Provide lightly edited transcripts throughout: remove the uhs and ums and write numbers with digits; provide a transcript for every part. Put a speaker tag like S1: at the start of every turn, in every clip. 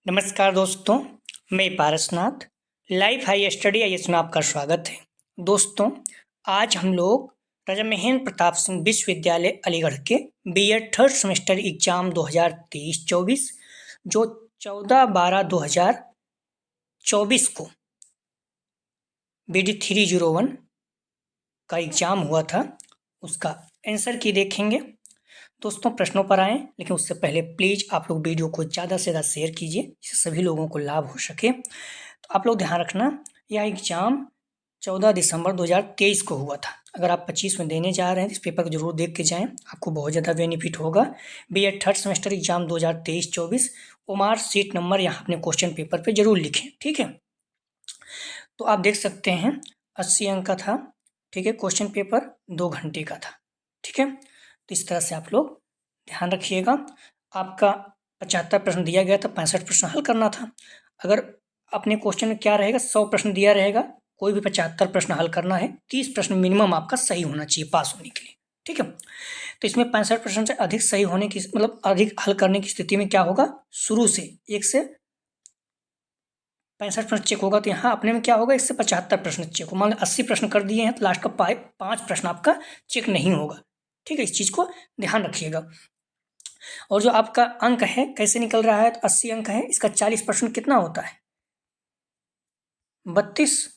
S1: नमस्कार दोस्तों, मैं Parasnath. Life high study IAS में आपका स्वागत है। दोस्तों, आज हम लोग राजा महेंद्र प्रताप सिंह विश्वविद्यालय अलीगढ़ के बीएड थर्ड सेमेस्टर एग्जाम 2023-24 जो 14/12/2024 को BD 301 का एग्जाम हुआ था, उसका आंसर की देखेंगे। दोस्तों, प्रश्नों पर आएँ, लेकिन उससे पहले प्लीज़ आप लोग वीडियो को ज़्यादा से ज़्यादा शेयर कीजिए, जिससे सभी लोगों को लाभ हो सके। तो आप लोग ध्यान रखना, यह एग्ज़ाम 14 दिसंबर 2023 को हुआ था। अगर आप 25 में देने जा रहे हैं तो इस पेपर को जरूर देख के जाएँ, आपको बहुत ज़्यादा बेनिफिट होगा। BEd third semester exam 2023-24 OMR sheet number यहाँ अपने क्वेश्चन पेपर पे जरूर लिखें, ठीक है। तो आप देख सकते हैं 80 अंक का था, ठीक है। क्वेश्चन पेपर 2 घंटे का था, ठीक है। तो इस तरह से आप लोग ध्यान रखिएगा। आपका 75 प्रश्न दिया गया था, 65 प्रश्न हल करना था। अगर अपने क्वेश्चन में क्या रहेगा, 100 प्रश्न दिया रहेगा, कोई भी 75 प्रश्न हल करना है, 30 प्रश्न मिनिमम आपका सही होना चाहिए पास होने के लिए, ठीक है। तो इसमें 65 प्रश्न से अधिक सही होने की मतलब अधिक हल करने की स्थिति में क्या होगा, शुरू से 1 से 65 प्रश्न चेक होगा। तो यहाँ अपने में क्या होगा, 1 से 75 प्रश्न चेक होगा। मान लो 80 प्रश्न कर दिए हैं तो लास्ट का 5 प्रश्न आपका चेक नहीं होगा, ठीक है। इस चीज़ को ध्यान रखिएगा। और जो आपका अंक है कैसे निकल रहा है, तो 80 अंक है, इसका 40% कितना होता है, 32,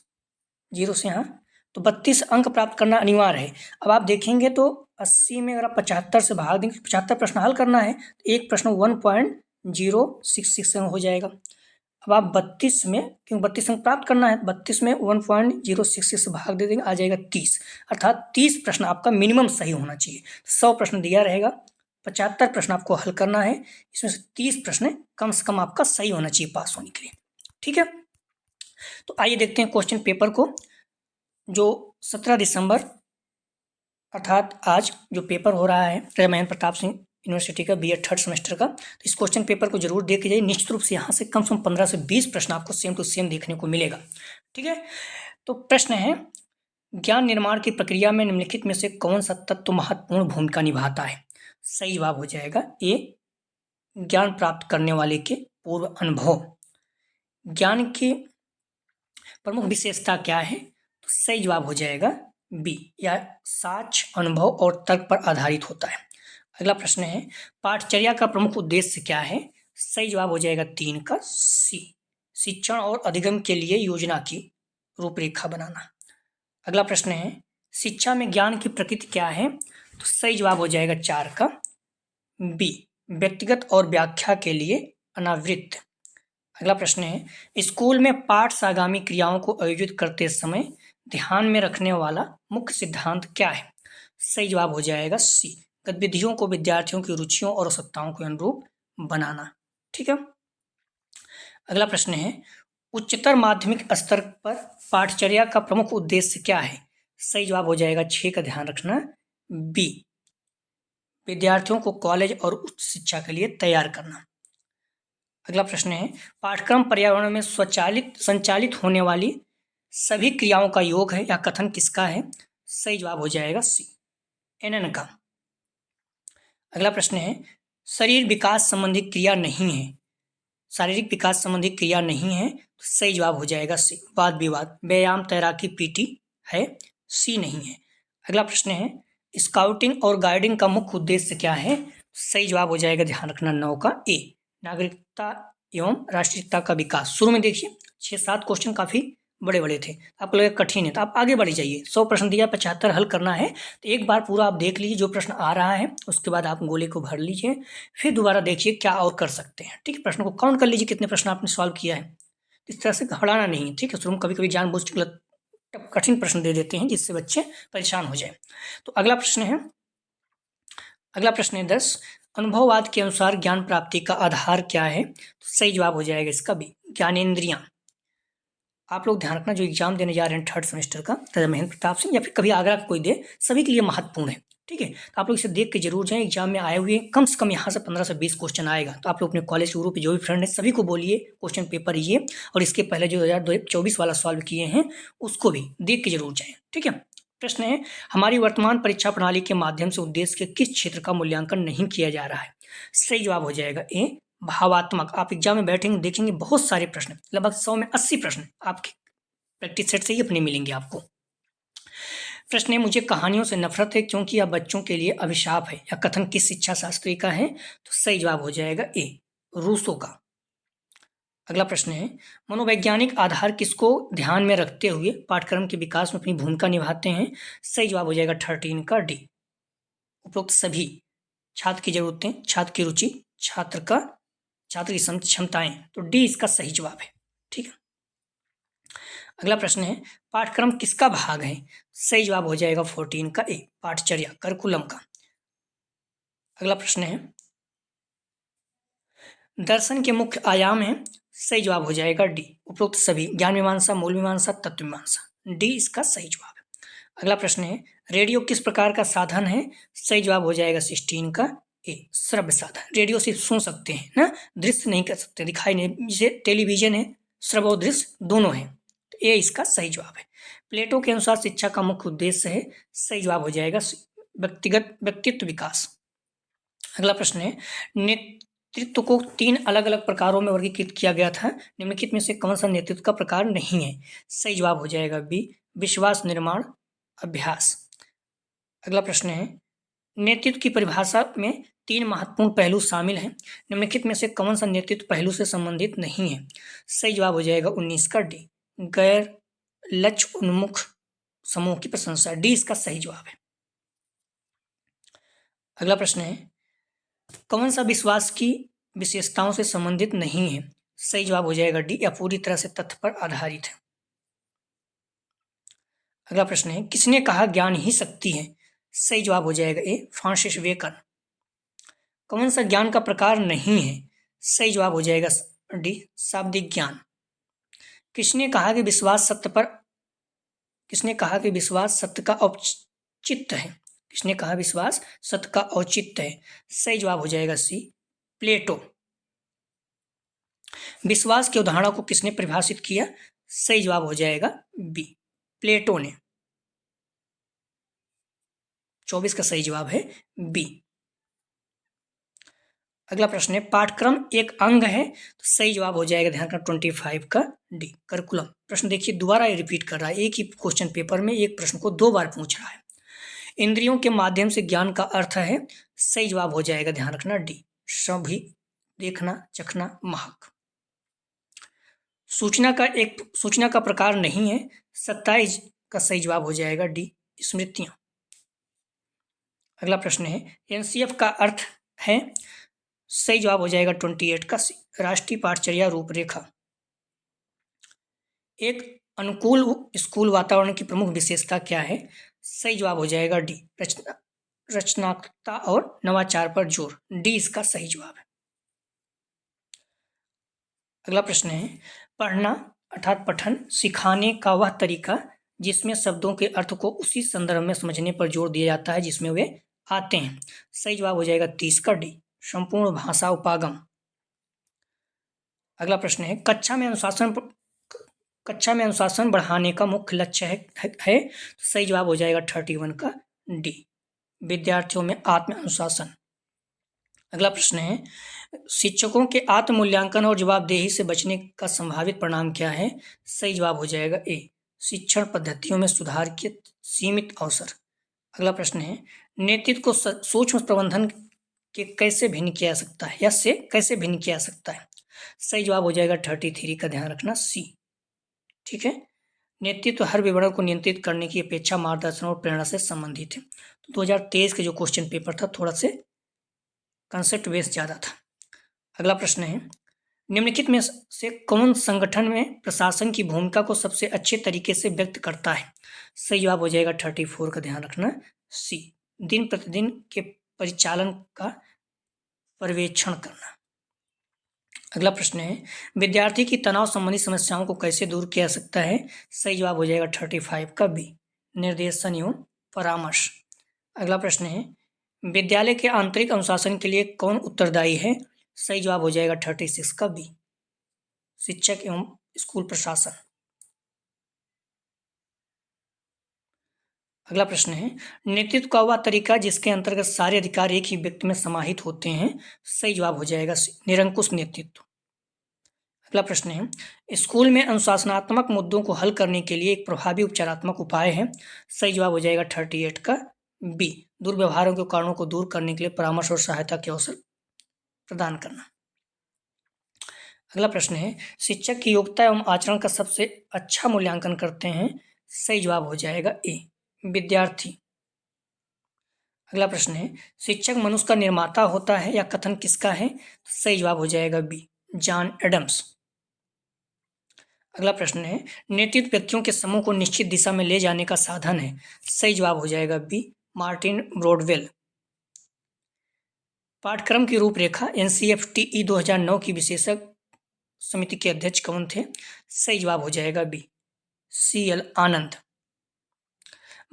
S1: जीरो से यहाँ, तो 32 अंक प्राप्त करना अनिवार्य है। अब आप देखेंगे तो 80 में अगर आप 75 से भाग देंगे, 75 प्रश्न हल करना है तो एक प्रश्न 1.066 हो जाएगा। अब आप 32 में, क्योंकि 32 अंक प्राप्त करना है, 32 में 1.066 से भाग दे देंगे, आ जाएगा 30, अर्थात 30 प्रश्न आपका मिनिमम सही होना चाहिए। 100 प्रश्न दिया रहेगा, 75 प्रश्न आपको हल करना है, इसमें से 30 प्रश्न कम से कम आपका सही होना चाहिए पास होने के लिए, ठीक है। तो आइए देखते हैं क्वेश्चन पेपर को, जो 17 दिसंबर अर्थात आज जो पेपर हो रहा है राजा महेंद्र प्रताप सिंह यूनिवर्सिटी का बीएड थर्ड सेमेस्टर का, तो इस क्वेश्चन पेपर को जरूर देख लीजिए। निश्चित रूप से यहाँ से कम 15 से 20 प्रश्न आपको सेम टू सेम देखने को मिलेगा, ठीक है। तो प्रश्न है, ज्ञान निर्माण की प्रक्रिया में निम्नलिखित में से कौन सा तत्व महत्वपूर्ण भूमिका निभाता है। सही जवाब हो जाएगा ए, ज्ञान प्राप्त करने वाले के पूर्व अनुभव। ज्ञान की प्रमुख विशेषता क्या है, तो सही जवाब हो जाएगा बी, या साक्ष्य, अनुभव और तर्क पर आधारित होता है। अगला प्रश्न है, पाठचर्या का प्रमुख उद्देश्य क्या है। सही जवाब हो जाएगा 3 का सी, शिक्षण और अधिगम के लिए योजना की रूपरेखा बनाना। अगला प्रश्न है, शिक्षा में ज्ञान की प्रकृति क्या है, तो सही जवाब हो जाएगा 4 का बी, व्यक्तिगत और व्याख्या के लिए अनावृत्त। अगला प्रश्न है, स्कूल में पाठ सागामी क्रियाओं को आयोजित करते समय ध्यान में रखने वाला मुख्य सिद्धांत क्या है। सही जवाब हो जाएगा सी, गतिविधियों को विद्यार्थियों की रुचियों और आवश्यकताओं के अनुरूप बनाना, ठीक है। अगला प्रश्न है, उच्चतर माध्यमिक स्तर पर पाठचर्या का प्रमुख उद्देश्य क्या है। सही जवाब हो जाएगा 6 का ध्यान रखना बी, विद्यार्थियों को कॉलेज और उच्च शिक्षा के लिए तैयार करना। अगला प्रश्न है, पाठ्यक्रम पर्यावरण में स्वचालित संचालित होने वाली सभी क्रियाओं का योग है या कथन किसका है। सही जवाब हो जाएगा सी, एनएन का। अगला प्रश्न है, शरीर विकास संबंधी क्रिया नहीं है, शारीरिक विकास संबंधी क्रिया नहीं है, तो सही जवाब हो जाएगा सी, वाद विवाद, व्यायाम, तैराकी, पीटी है, सी नहीं है। अगला प्रश्न है, स्काउटिंग और गाइडिंग का मुख्य उद्देश्य क्या है। सही जवाब हो जाएगा, ध्यान रखना 9 का ए, नागरिकता एवं राष्ट्रीयता का विकास। शुरू में देखिए 6-7 क्वेश्चन काफी बड़े बड़े थे, आपको लगे कठिन है तो आप आगे बढ़ जाइए। 100 प्रश्न दिया, 75 हल करना है, तो एक बार पूरा आप देख लीजिए जो प्रश्न आ रहा है, उसके बाद आप गोले को भर लीजिए, फिर दोबारा देखिए क्या और कर सकते हैं, ठीक है। प्रश्न को काउंट कर लीजिए कितने प्रश्न आपने सॉल्व किया है, इस तरह से घबराना नहीं है, ठीक है। शुरू में कभी कभी जानबूझ के कठिन प्रश्न दे देते हैं जिससे बच्चे परेशान हो जाए। तो अगला प्रश्न है 10, अनुभववाद के अनुसार ज्ञान प्राप्ति का आधार क्या है। तो सही जवाब हो जाएगा इसका भी, ज्ञानेंद्रियां। आप लोग ध्यान रखना, जो एग्जाम देने जा रहे हैं थर्ड सेमेस्टर का राजा महेंद्र प्रताप सिंह या फिर कभी आगरा का कोई दे, सभी के लिए महत्वपूर्ण है, ठीक है। तो आप लोग इसे देख के जरूर जाएं, एग्जाम में आए हुए कम से कम यहाँ से 15 से 20 क्वेश्चन आएगा। तो आप लोग अपने कॉलेज ग्रुप पे जो भी फ्रेंड है सभी को बोलिए क्वेश्चन पेपर ये, और इसके पहले जो 2024 वाला सॉल्व किए हैं उसको भी देख के जरूर जाएं, ठीक है। प्रश्न है, हमारी वर्तमान परीक्षा प्रणाली के माध्यम से उद्देश्य के किस क्षेत्र का मूल्यांकन नहीं किया जा रहा है। सही जवाब हो जाएगा ए, भावात्मक। आप एग्जाम में बैठेंगे देखेंगे बहुत सारे प्रश्न, लगभग 100 में 80 प्रश्न आपके प्रैक्टिस सेट से ही अपने मिलेंगे आपको। प्रश्न है, मुझे कहानियों से नफरत है क्योंकि यह बच्चों के लिए अभिशाप है। यह कथन किस शिक्षा शास्त्री का है? तो सही जवाब हो जाएगा ए, रूसो का। अगला प्रश्न है, मनोवैज्ञानिक आधार किसको ध्यान में रखते हुए पाठ्यक्रम के विकास में अपनी भूमिका निभाते हैं? सही जवाब हो जाएगा 13 का डी, उपरोक्त सभी। छात्र की जरूरतें, छात्र की रुचि, छात्र की क्षमताएं, तो डी इसका सही जवाब है। ठीक है। अगला प्रश्न है, पाठ्यक्रम किसका भाग है? सही जवाब हो जाएगा 14 का ए, पाठचर्या, करिकुलम का। अगला प्रश्न है, दर्शन के मुख्य आयाम है? सही जवाब हो जाएगा डी, उपरोक्त सभी। ज्ञान मीमांसा, मूल मीमांसा, तत्व मीमांसा, डी इसका सही जवाब है। अगला प्रश्न है, रेडियो किस प्रकार का साधन है? सही जवाब हो जाएगा 16 का ए, श्रव्य साधन। रेडियो सिर्फ सुन सकते हैं ना, दृश्य नहीं कर सकते, दिखाई नहीं, जैसे टेलीविजन है, श्रव्य और दृश्य दोनों है, तो ए इसका सही जवाब है। प्लेटो के अनुसार शिक्षा का मुख्य उद्देश्य है? सही जवाब हो जाएगा व्यक्तित्व विकास। अगला प्रश्न है, नेतृत्व को 3 अलग अलग प्रकारों में वर्गीकृत किया गया था, निम्नलिखित में से कौन सा नेतृत्व का प्रकार नहीं है? सही जवाब हो जाएगा बी, विश्वास निर्माण अभ्यास। अगला प्रश्न है, नेतृत्व की परिभाषा में 3 महत्वपूर्ण पहलू शामिल हैं, निम्नलिखित में से कौन सा नेतृत्व पहलू से संबंधित नहीं है? सही जवाब हो जाएगा 19 का डी, गैर लक्ष्य उन्मुख समूह की प्रशंसा, डी इसका सही जवाब है। अगला प्रश्न है, कौन सा विश्वास की विशेषताओं से संबंधित नहीं है? सही जवाब हो जाएगा डी, या पूरी तरह से तथ्य पर आधारित है। अगला प्रश्न है, किसने कहा ज्ञान ही शक्ति है? सही जवाब हो जाएगा ए, फ्रांसिस बेकन। कौन सा ज्ञान का प्रकार नहीं है? सही जवाब हो जाएगा डी, शाब्दिक ज्ञान। किसने कहा कि विश्वास सत्य का औचित्य है? किसने कहा विश्वास सत्य का औचित्य है? सही जवाब हो जाएगा सी, प्लेटो। विश्वास की अवधारणा को किसने परिभाषित किया? सही जवाब हो जाएगा बी, प्लेटो ने। 24 का सही जवाब है बी। अगला प्रश्न है, पाठ्यक्रम एक अंग है? तो सही जवाब हो जाएगा, ध्यान रखना, 25 का डी, करिकुलम। प्रश्न देखिए दोबारा ये रिपीट कर रहा है, एक ही क्वेश्चन पेपर में एक प्रश्न को 2 बार पूछ रहा है। इंद्रियों के माध्यम से ज्ञान का अर्थ है? सही जवाब हो जाएगा, ध्यान रखना, डी, सभी, देखना, चखना, महक। सूचना का प्रकार नहीं है? 27 का सही जवाब हो जाएगा डी, स्मृतियां। अगला प्रश्न है, एनसीएफ का अर्थ है? सही जवाब हो जाएगा 28 का सी, राष्ट्रीय पाठचर्या रूपरेखा। एक अनुकूल स्कूल वातावरण की प्रमुख विशेषता क्या है? सही जवाब हो जाएगा डी, रचनात्मकता और नवाचार पर जोर, डी इसका सही जवाब है। अगला प्रश्न है, पढ़ना अर्थात पठन सिखाने का वह तरीका जिसमें शब्दों के अर्थ को उसी संदर्भ में समझने पर जोर दिया जाता है जिसमें वे आते हैं। सही जवाब हो जाएगा 30 का डी, संपूर्ण भाषा उपागम। अगला प्रश्न है, कक्षा में अनुशासन बढ़ाने का मुख्य लक्ष्य है? तो सही जवाब हो जाएगा 31 का डी, विद्यार्थियों में आत्म अनुशासन। अगला प्रश्न है, शिक्षकों के आत्म मूल्यांकन और जवाबदेही से बचने का संभावित परिणाम क्या है? सही जवाब हो जाएगा ए, शिक्षण पद्धतियों में सुधार के सीमित अवसर। अगला प्रश्न है, नेतृत्व को सूक्ष्म प्रबंधन के कैसे भिन्न किया जा सकता है, या से कैसे भिन्न किया जा सकता है? सही जवाब हो जाएगा 33 का, ध्यान रखना, सी। ठीक है, नेतृत्व हर विवरण को नियंत्रित करने की अपेक्षा मार्गदर्शन और प्रेरणा से संबंधित है। तो 2023 के जो क्वेश्चन पेपर था थोड़ा से कंसेप्ट बेस ज़्यादा था। अगला प्रश्न है, निम्नलिखित में से कौन संगठन में प्रशासन की भूमिका को सबसे अच्छे तरीके से व्यक्त करता है? सही जवाब हो जाएगा 34 का, ध्यान रखना, सी, दिन प्रतिदिन के परिचालन का पर्यवेक्षण करना। अगला प्रश्न है, विद्यार्थी की तनाव संबंधी समस्याओं को कैसे दूर किया जा सकता है? सही जवाब हो जाएगा 35 का बी, निर्देशन एवं परामर्श। अगला प्रश्न है, विद्यालय के आंतरिक अनुशासन के लिए कौन उत्तरदायी है? सही जवाब हो जाएगा 36 का बी, शिक्षक एवं स्कूल प्रशासन। अगला प्रश्न है, नेतृत्व का वह तरीका जिसके अंतर्गत सारे अधिकार एक ही व्यक्ति में समाहित होते हैं। सही जवाब हो जाएगा निरंकुश नेतृत्व। अगला प्रश्न है, स्कूल में अनुशासनात्मक मुद्दों को हल करने के लिए एक प्रभावी उपचारात्मक उपाय है। सही जवाब हो जाएगा 38 का बी, दुर्व्यवहारों के कारणों को दूर करने के लिए परामर्श और सहायता के अवसर प्रदान करना। अगला प्रश्न है, शिक्षक की योग्यता एवं आचरण का सबसे अच्छा मूल्यांकन करते हैं। सही जवाब हो जाएगा ए, विद्यार्थी। अगला प्रश्न है, शिक्षक मनुष्य का निर्माता होता है, या कथन किसका है। सही जवाब हो जाएगा बी, जॉन एडम्स। अगला प्रश्न है, नेतृत्व व्यक्तियों के समूह को निश्चित दिशा में ले जाने का साधन है। सही जवाब हो जाएगा बी, मार्टिन ब्रॉडवेल। पाठ्यक्रम की रूपरेखा NCFTE 2009 की विशेषज्ञ समिति के अध्यक्ष कौन थे। सही जवाब हो जाएगा बी, CL आनंद।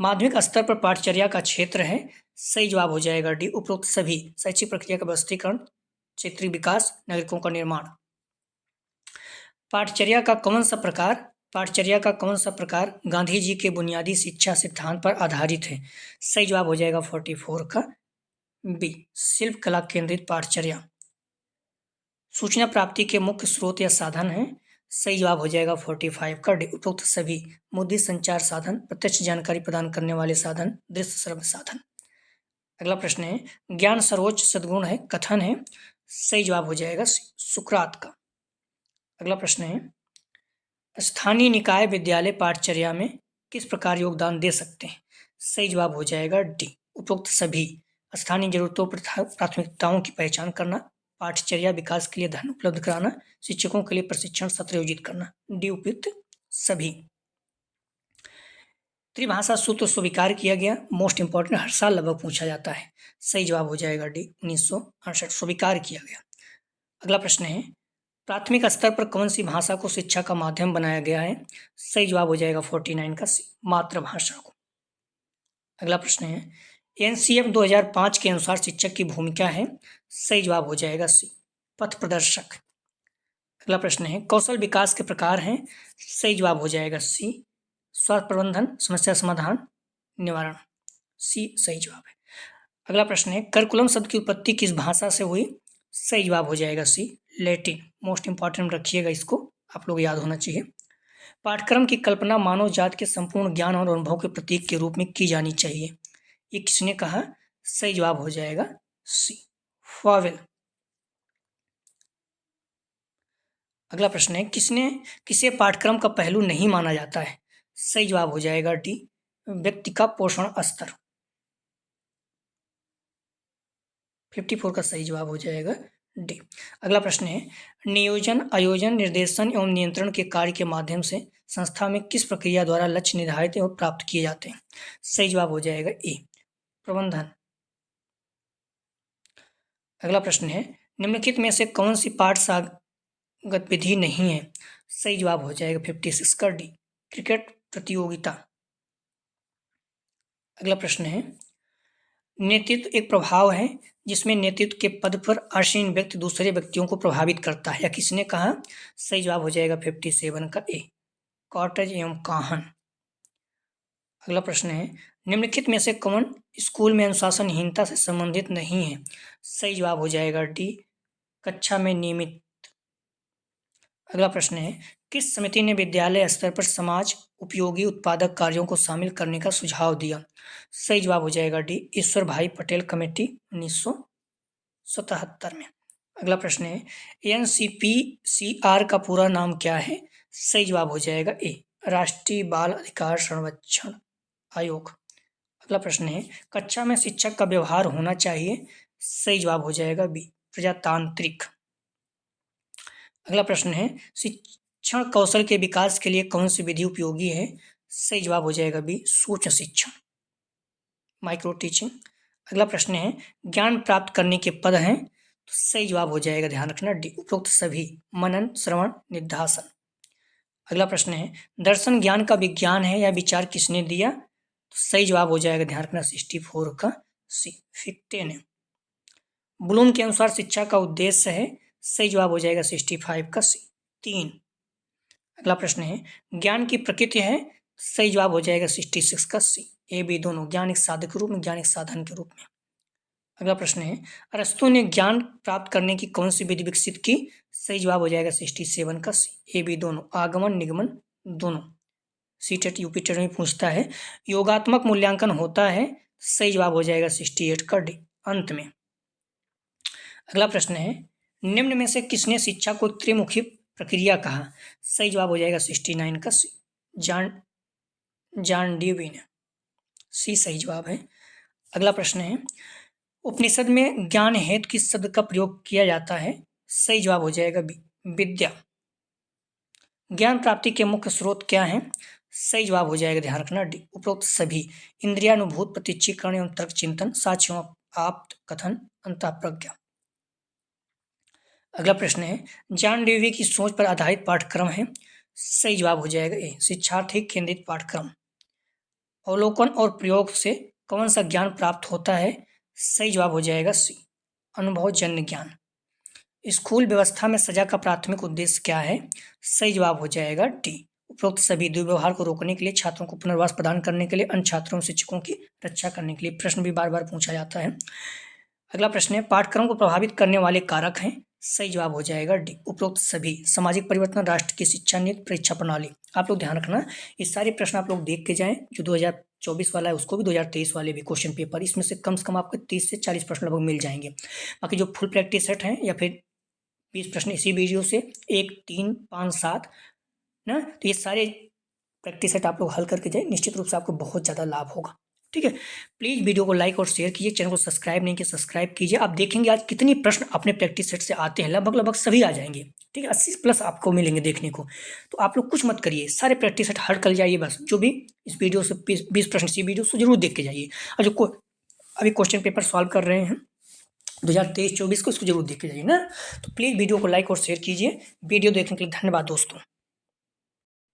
S1: माध्यमिक स्तर पर पाठचर्या का क्षेत्र है। सही जवाब हो जाएगा डी, उपरोक्त सभी। शैक्षिक प्रक्रिया का व्यवस्थीकरण, क्षेत्रीय विकास, नागरिकों का निर्माण। पाठचर्या का कौन सा प्रकार गांधी जी के बुनियादी शिक्षा सिद्धांत पर आधारित है। सही जवाब हो जाएगा 44 का बी, शिल्प कला केंद्रित पाठचर्या। सूचना प्राप्ति के मुख्य स्रोत या साधन है। सही जवाब हो जाएगा 45 का डी, उपरोक्त सभी। मुद्रित संचार साधन, प्रत्यक्ष जानकारी प्रदान करने वाले साधन, दृश्य श्रव्य साधन। अगला प्रश्न है, ज्ञान सर्वोच्च सद्गुण है, कथन है। सही जवाब हो जाएगा सुकरात का। अगला प्रश्न है, स्थानीय निकाय विद्यालय पाठचर्या में किस प्रकार योगदान दे सकते हैं। सही जवाब हो जाएगा डी, उपरोक्त सभी। स्थानीय जरूरतों प्राथमिकताओं की पहचान करना, पाठचर्या विकास के लिए धन उपलब्ध कराना, शिक्षकों के लिए प्रशिक्षण सत्र आयोजित करना। डी, उपयुक्त सभी। त्रिभाषा सूत्र स्वीकार किया गया, मोस्ट इंपॉर्टेंट, हर साल लगभग पूछा जाता है। सही जवाब हो जाएगा डी, 1968 स्वीकार किया गया। अगला प्रश्न है, प्राथमिक स्तर पर कौन सी भाषा को शिक्षा का माध्यम बनाया गया है। सही जवाब हो जाएगा 49 का सी, मातृभाषा को। अगला प्रश्न है, NCF 2005 के अनुसार शिक्षक की भूमिका है। सही जवाब हो जाएगा सी, पथ प्रदर्शक। अगला प्रश्न है, कौशल विकास के प्रकार हैं। सही जवाब हो जाएगा सी, स्वास्थ्य प्रबंधन, समस्या समाधान, निवारण। सी सही जवाब है। अगला प्रश्न है, करिकुलम शब्द की उत्पत्ति किस भाषा से हुई। सही जवाब हो जाएगा सी, लैटिन। मोस्ट इंपॉर्टेंट रखिएगा, इसको आप लोग याद होना चाहिए। पाठ्यक्रम की कल्पना मानव जाति के संपूर्ण ज्ञान और अनुभव के प्रतीक के रूप में की जानी चाहिए। ये किसने कहा। सही जवाब हो जाएगा सी, फावेल। अगला प्रश्न है, किसे पाठ्यक्रम का पहलू नहीं माना जाता है। सही जवाब हो जाएगा डी, व्यक्ति का पोषण स्तर। 54 का सही जवाब हो जाएगा डी। अगला प्रश्न है, नियोजन, आयोजन, निर्देशन एवं नियंत्रण के कार्य के माध्यम से संस्था में किस प्रक्रिया द्वारा लक्ष्य निर्धारित एवं प्राप्त किए जाते हैं। सही जवाब हो जाएगा ए, प्रबंधन। अगला प्रश्न है, निम्नलिखित में से कौन सी पाठशाला गतिविधि नहीं है। सही जवाब हो जाएगा 56 का डी, क्रिकेट प्रतियोगिता। अगला प्रश्न है, नेतृत्व एक प्रभाव है जिसमें नेतृत्व के पद पर आसीन व्यक्ति दूसरे व्यक्तियों को प्रभावित करता है, या किसने कहा। सही जवाब हो जाएगा 57 का ए, कॉर्टेज एवं काहन। अगला प्रश्न है, निम्नलिखित में से कौन स्कूल में अनुशासनहीनता से संबंधित नहीं है। सही जवाब हो जाएगा डी, कक्षा में नियमित। अगला प्रश्न है, किस समिति ने विद्यालय स्तर पर समाज उपयोगी उत्पादक कार्यों को शामिल करने का सुझाव दिया। सही जवाब हो जाएगा डी, ईश्वर भाई पटेल कमेटी 1977 में। अगला प्रश्न है, NCPCR का पूरा नाम क्या है। सही जवाब हो जाएगा ए, राष्ट्रीय बाल अधिकार संरक्षण आयोग। अगला प्रश्न है, कक्षा में शिक्षक का व्यवहार होना चाहिए। सही जवाब हो जाएगा बी, प्रजातांत्रिक। अगला प्रश्न है, शिक्षण कौशल के विकास के लिए कौन सी विधि उपयोगी है। सही जवाब हो जाएगा बी, सूक्ष्म शिक्षण, माइक्रो टीचिंग। अगला प्रश्न है, ज्ञान प्राप्त करने के पद हैं। तो सही जवाब हो जाएगा, ध्यान रखना डी, उपरोक्त सभी, मनन, श्रवण, निध्यासन। अगला प्रश्न है, दर्शन ज्ञान का विज्ञान है या विचार किसने दिया। तो सही जवाब हो जाएगा, ध्यान रखना 64 का सी, फिक्टे ने। ब्लूम के अनुसार शिक्षा का उद्देश्य है। सही जवाब हो जाएगा 65 का सी, 3। अगला प्रश्न है, ज्ञान की प्रकृति है। सही जवाब हो जाएगा 66 का सी, ए बी दोनों, ज्ञान एक साधक के रूप में, ज्ञान एक साधन के रूप में। अगला प्रश्न है, अरस्तु ने ज्ञान प्राप्त करने की कौन सी विधि विकसित की? सही जवाब हो जाएगा 67 का सी, ए बी दोनों, आगमन निगमन दोनों। सीटेट यूपीटेट में पूछता है, योगात्मक मूल्यांकन होता है? सही जवाब हो जाएगा 68 का डी, अंत में। अगला प्रश्न है, निम्न में से किसने शिक्षा को त्रिमुखी प्रक्रिया कहा? सही जवाब हो जाएगा 69 का सी, जॉन डेवी ने, सी सही जवाब है। अगला प्रश्न है, उपनिषद में ज्ञान हेतु किस शब्द का प्रयोग किया जाता है? सही जवाब हो जाएगा बी, विद्या। ज्ञान प्राप्ति के मुख्य स्रोत क्या हैं? सही जवाब हो जाएगा, ध्यान रखना डी, उपरोक्त सभी, इंद्रियानुभूत, प्रत्यक्षीकरण एवं तर्क चिंतन, साक्ष्यों आप्त कथन, अंतःप्रज्ञा। अगला प्रश्न है, जॉन डेवी की सोच पर आधारित पाठ्यक्रम है? सही जवाब हो जाएगा ए, शिक्षार्थी केंद्रित पाठ्यक्रम। अवलोकन और प्रयोग से कौन सा ज्ञान प्राप्त होता है? सही जवाब हो जाएगा सी, अनुभवजन्य ज्ञान। स्कूल व्यवस्था में सजा का प्राथमिक उद्देश्य क्या है? सही जवाब हो जाएगा डी, उपरोक्त सभी, दुर्व्यवहार को रोकने के लिए, छात्रों को पुनर्वास प्रदान करने के लिए, अन्य छात्रों शिक्षकों की रक्षा करने के लिए। प्रश्न भी बार बार पूछा जाता है। अगला प्रश्न है, पाठ्यक्रम को प्रभावित करने वाले कारक हैं? सही जवाब हो जाएगा डी, उपरोक्त सभी, सामाजिक परिवर्तन, राष्ट्र की शिक्षा नीति, परीक्षा प्रणाली। आप लोग ध्यान रखना, ये सारे प्रश्न आप लोग देख के जाएं, जो 2024 वाला है उसको भी, 2023 वाले भी क्वेश्चन पेपर, इसमें से कम आपको 30 से 40 प्रश्न लगभग मिल जाएंगे। बाकी जो फुल प्रैक्टिस सेट हैं या फिर 20 प्रश्न इसी वीडियो से, 1, 3, 5, 7 ना, तो ये सारे प्रैक्टिस सेट आप लोग हल करके जाए, निश्चित रूप से आपको बहुत ज़्यादा लाभ होगा। ठीक है, प्लीज़ वीडियो को लाइक और शेयर कीजिए, चैनल को सब्सक्राइब नहीं किया सब्सक्राइब कीजिए। आप देखेंगे आज कितनी प्रश्न अपने प्रैक्टिस सेट से आते हैं, लगभग सभी आ जाएंगे। ठीक है, 80+ आपको मिलेंगे देखने को। तो आप लोग कुछ मत करिए, सारे प्रैक्टिस सेट हल कर जाइए बस, जो भी इस वीडियो से 20 प्रश्न इसी वीडियो से जरूर देख के जाइए। और जो अभी क्वेश्चन पेपर सॉल्व कर रहे हैं 2023-24 को, इसको जरूर देख के जाइए ना। तो प्लीज़ वीडियो को लाइक और शेयर कीजिए। वीडियो देखने के लिए धन्यवाद दोस्तों।